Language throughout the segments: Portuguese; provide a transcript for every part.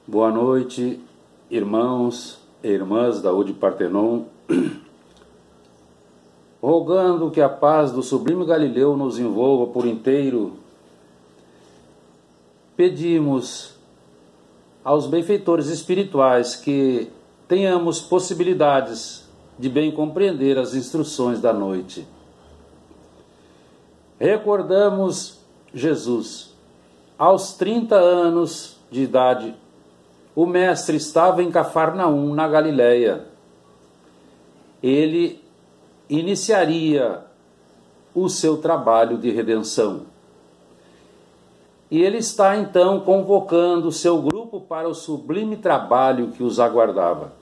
Boa noite, irmãos e irmãs da UD Partenon. Rogando que a paz do sublime Galileu nos envolva por inteiro, pedimos aos benfeitores espirituais que tenhamos possibilidades de bem compreender as instruções da noite. Recordamos Jesus. Aos 30 anos de idade, o mestre estava em Cafarnaum, na Galileia. Ele iniciaria o seu trabalho de redenção. E ele está então convocando o seu grupo para o sublime trabalho que os aguardava.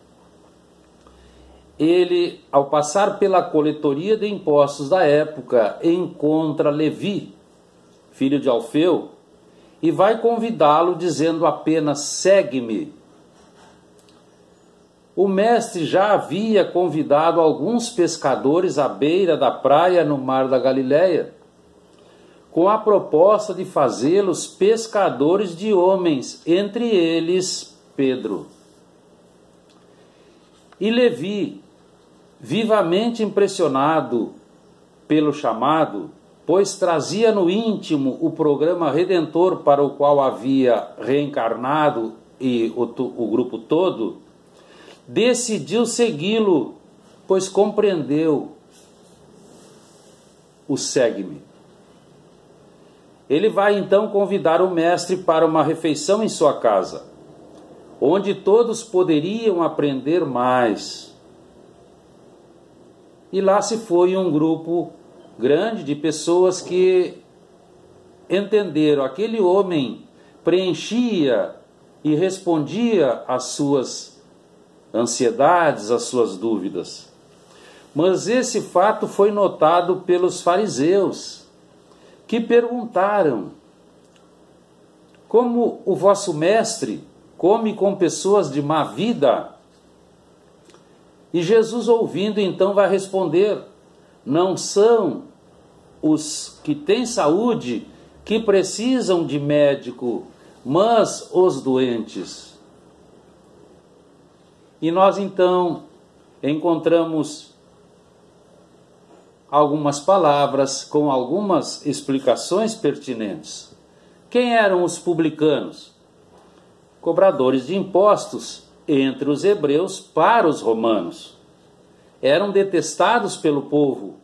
Ele, ao passar pela coletoria de impostos da época, encontra Levi, filho de Alfeu, e vai convidá-lo dizendo apenas: segue-me. O mestre já havia convidado alguns pescadores à beira da praia no mar da Galileia, com a proposta de fazê-los pescadores de homens, entre eles Pedro. E Levi, vivamente impressionado pelo chamado, pois trazia no íntimo o programa redentor para o qual havia reencarnado e o grupo todo, decidiu segui-lo, pois compreendeu o segue-me. Ele vai então convidar o mestre para uma refeição em sua casa, onde todos poderiam aprender mais. E lá se foi um grupo grande de pessoas que entenderam. Aquele homem preenchia e respondia às suas ansiedades, às suas dúvidas. Mas esse fato foi notado pelos fariseus, que perguntaram: como o vosso mestre come com pessoas de má vida? E Jesus, ouvindo, então vai responder: não são os que têm saúde que precisam de médico, mas os doentes. E nós então encontramos algumas palavras com algumas explicações pertinentes. Quem eram os publicanos? Cobradores de impostos entre os hebreus para os romanos. Eram detestados pelo povo.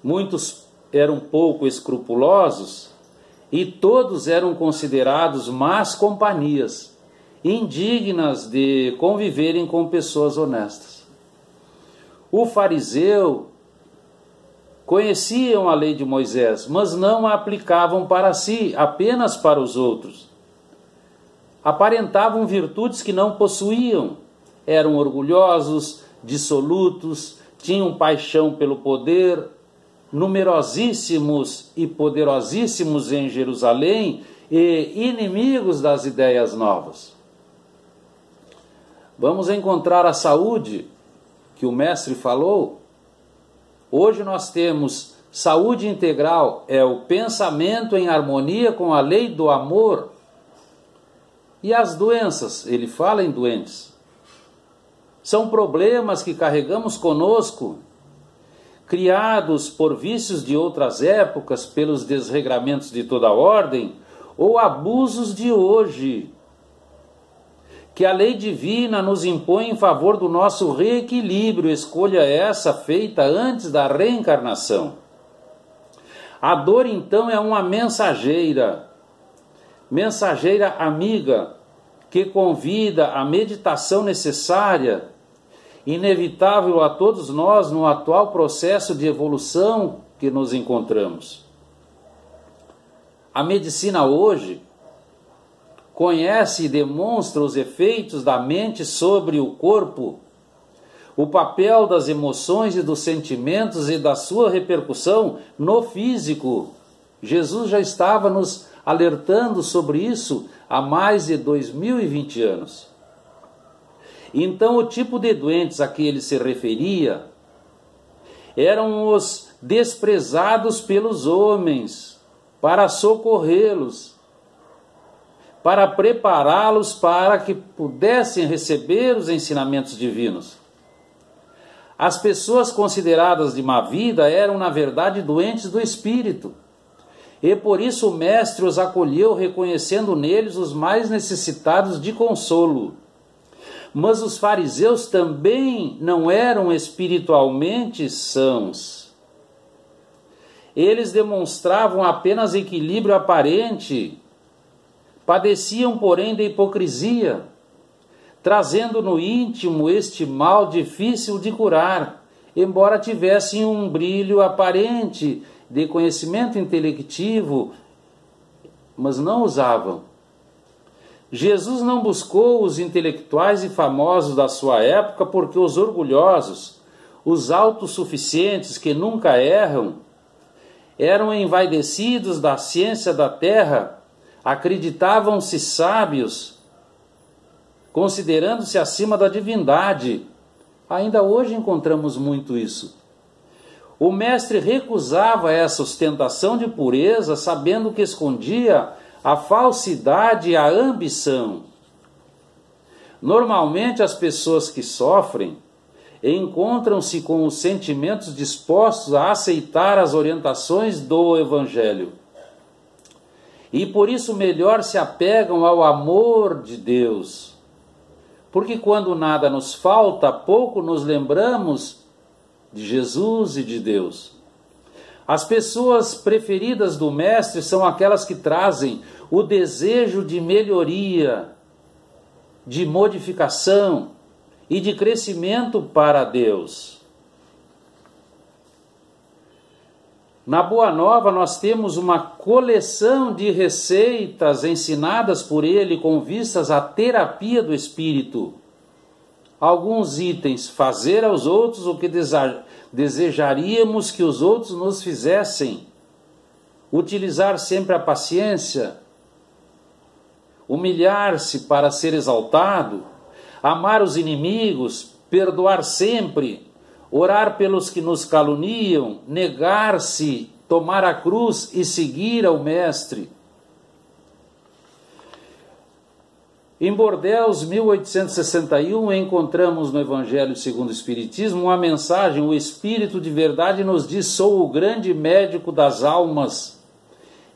Muitos eram pouco escrupulosos e todos eram considerados más companhias, indignas de conviverem com pessoas honestas. O fariseu conheciam a lei de Moisés, mas não a aplicavam para si, apenas para os outros. Aparentavam virtudes que não possuíam, eram orgulhosos, dissolutos, tinham paixão pelo poder, numerosíssimos e poderosíssimos em Jerusalém e inimigos das ideias novas. Vamos encontrar a saúde que o mestre falou. Hoje nós temos saúde integral, é o pensamento em harmonia com a lei do amor. E as doenças, ele fala em doentes, são problemas que carregamos conosco, criados por vícios de outras épocas, pelos desregramentos de toda ordem, ou abusos de hoje, que a lei divina nos impõe em favor do nosso reequilíbrio, escolha essa feita antes da reencarnação. A dor, então, é uma mensageira amiga, que convida à meditação necessária, inevitável a todos nós no atual processo de evolução que nos encontramos. A medicina hoje conhece e demonstra os efeitos da mente sobre o corpo, o papel das emoções e dos sentimentos e da sua repercussão no físico. Jesus já estava nos alertando sobre isso há mais de 2020 anos. Então, o tipo de doentes a que ele se referia eram os desprezados pelos homens para socorrê-los, para prepará-los para que pudessem receber os ensinamentos divinos. As pessoas consideradas de má vida eram, na verdade, doentes do espírito. E por isso o Mestre os acolheu, reconhecendo neles os mais necessitados de consolo. Mas os fariseus também não eram espiritualmente sãos. Eles demonstravam apenas equilíbrio aparente, padeciam, porém, da hipocrisia, trazendo no íntimo este mal difícil de curar, embora tivessem um brilho aparente de conhecimento intelectivo, mas não usavam. Jesus não buscou os intelectuais e famosos da sua época, porque os orgulhosos, os autossuficientes que nunca erram, eram envaidecidos da ciência da terra, acreditavam-se sábios, considerando-se acima da divindade. Ainda hoje encontramos muito isso. O Mestre recusava essa ostentação de pureza, sabendo que escondia a falsidade e a ambição. Normalmente as pessoas que sofrem encontram-se com os sentimentos dispostos a aceitar as orientações do Evangelho. E por isso melhor se apegam ao amor de Deus. Porque quando nada nos falta, pouco nos lembramos de Jesus e de Deus. As pessoas preferidas do Mestre são aquelas que trazem o desejo de melhoria, de modificação e de crescimento para Deus. Na Boa Nova nós temos uma coleção de receitas ensinadas por ele com vistas à terapia do espírito. Alguns itens: fazer aos outros o que desejaríamos que os outros nos fizessem, utilizar sempre a paciência, humilhar-se para ser exaltado, amar os inimigos, perdoar sempre, orar pelos que nos caluniam, negar-se, tomar a cruz e seguir ao Mestre. Em Bordeaux, 1861, encontramos no Evangelho segundo o Espiritismo uma mensagem: o Espírito de verdade nos diz: sou o grande médico das almas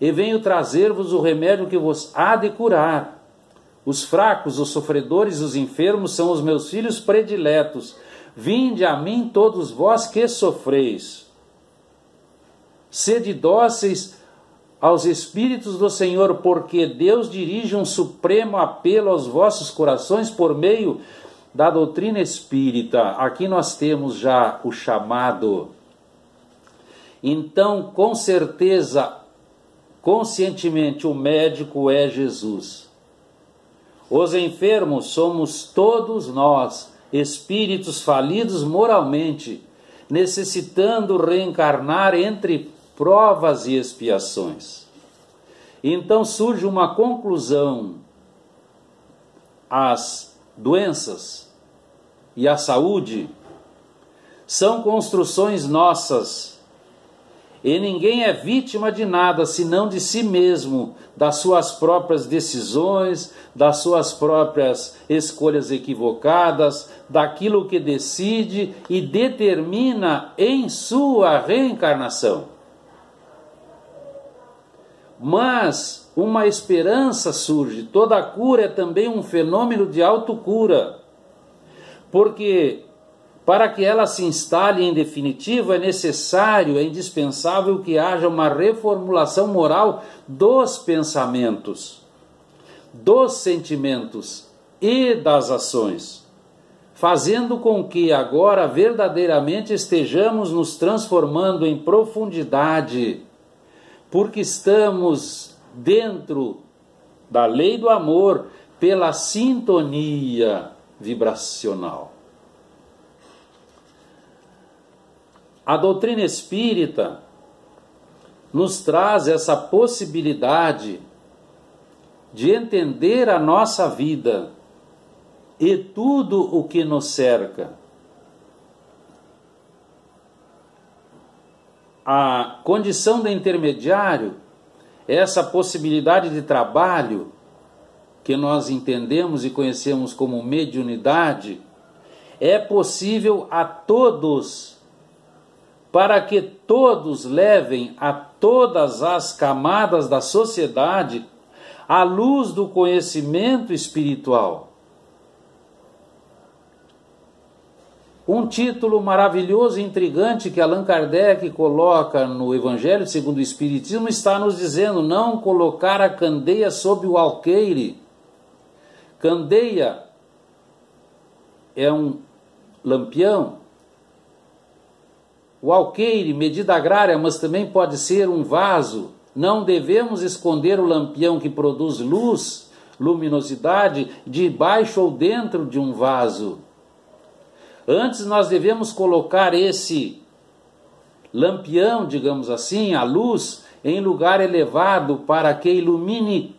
e venho trazer-vos o remédio que vos há de curar. Os fracos, os sofredores, os enfermos são os meus filhos prediletos. Vinde a mim todos vós que sofreis. Sede dóceis aos Espíritos do Senhor, porque Deus dirige um supremo apelo aos vossos corações por meio da doutrina espírita. Aqui nós temos já o chamado. Então, com certeza, conscientemente, o médico é Jesus. Os enfermos somos todos nós, espíritos falidos moralmente, necessitando reencarnar entre provas e expiações. Então surge uma conclusão: as doenças e a saúde são construções nossas, e ninguém é vítima de nada senão de si mesmo, das suas próprias decisões, das suas próprias escolhas equivocadas, daquilo que decide e determina em sua reencarnação. Mas uma esperança surge. Toda cura é também um fenômeno de autocura, porque para que ela se instale em definitivo é necessário, é indispensável que haja uma reformulação moral dos pensamentos, dos sentimentos e das ações, fazendo com que agora verdadeiramente estejamos nos transformando em profundidade, porque estamos dentro da lei do amor pela sintonia vibracional. A doutrina espírita nos traz essa possibilidade de entender a nossa vida e tudo o que nos cerca. A condição de intermediário, essa possibilidade de trabalho, que nós entendemos e conhecemos como mediunidade, é possível a todos, para que todos levem a todas as camadas da sociedade a luz do conhecimento espiritual. Um título maravilhoso e intrigante que Allan Kardec coloca no Evangelho segundo o Espiritismo está nos dizendo: não colocar a candeia sob o alqueire. Candeia é um lampião. O alqueire, medida agrária, mas também pode ser um vaso. Não devemos esconder o lampião que produz luz, luminosidade, debaixo ou dentro de um vaso. Antes nós devemos colocar esse lampião, digamos assim, a luz, em lugar elevado para que ilumine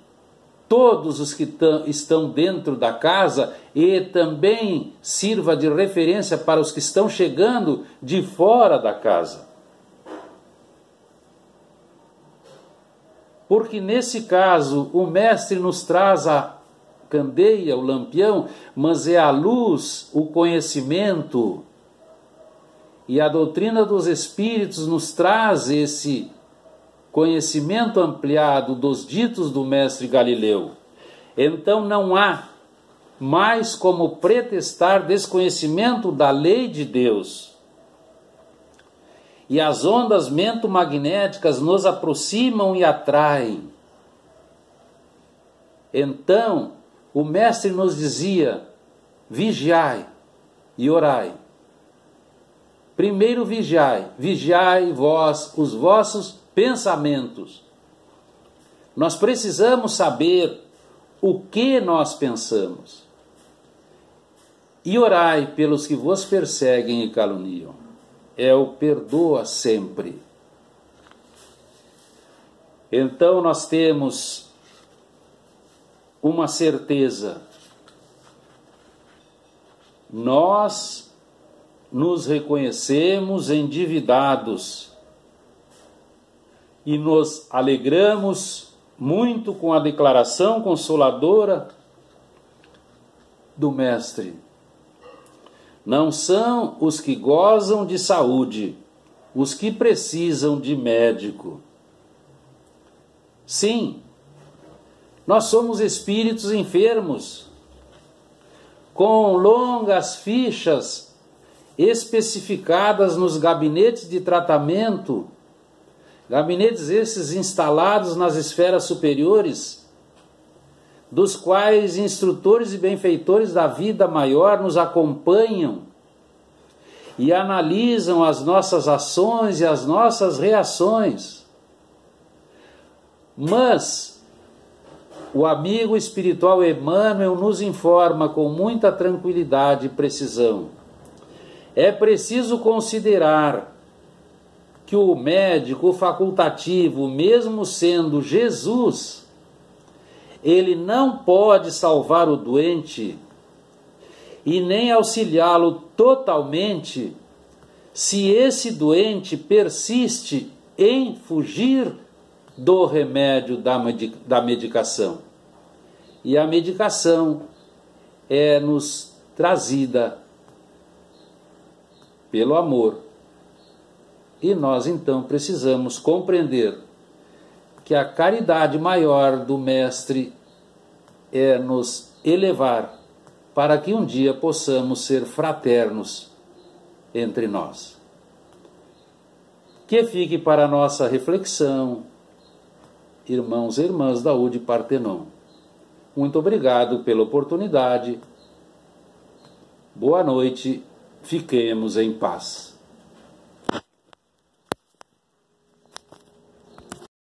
todos os que estão dentro da casa e também sirva de referência para os que estão chegando de fora da casa. Porque nesse caso o mestre nos traz a candeia, o lampião, mas é a luz, o conhecimento. E a doutrina dos Espíritos nos traz esse conhecimento ampliado dos ditos do mestre Galileu. Então não há mais como pretextar desconhecimento da lei de Deus. E as ondas mentomagnéticas nos aproximam e atraem. Então, o mestre nos dizia: vigiai e orai. Primeiro vigiai vós os vossos pensamentos. Nós precisamos saber o que nós pensamos. E orai pelos que vos perseguem e caluniam. É o perdoa sempre. Então nós temos uma certeza: nós nos reconhecemos endividados e nos alegramos muito com a declaração consoladora do mestre. Não são os que gozam de saúde os que precisam de médico. Sim, nós somos espíritos enfermos, com longas fichas especificadas nos gabinetes de tratamento, gabinetes esses instalados nas esferas superiores, dos quais instrutores e benfeitores da vida maior nos acompanham e analisam as nossas ações e as nossas reações. Mas o amigo espiritual Emmanuel nos informa com muita tranquilidade e precisão: é preciso considerar que o médico facultativo, mesmo sendo Jesus, ele não pode salvar o doente e nem auxiliá-lo totalmente se esse doente persiste em fugir do remédio da medicação. E a medicação é nos trazida pelo amor. E nós então precisamos compreender que a caridade maior do Mestre é nos elevar para que um dia possamos ser fraternos entre nós. Que fique para a nossa reflexão, irmãos e irmãs da UDE Partenon. Muito obrigado pela oportunidade. Boa noite, fiquemos em paz.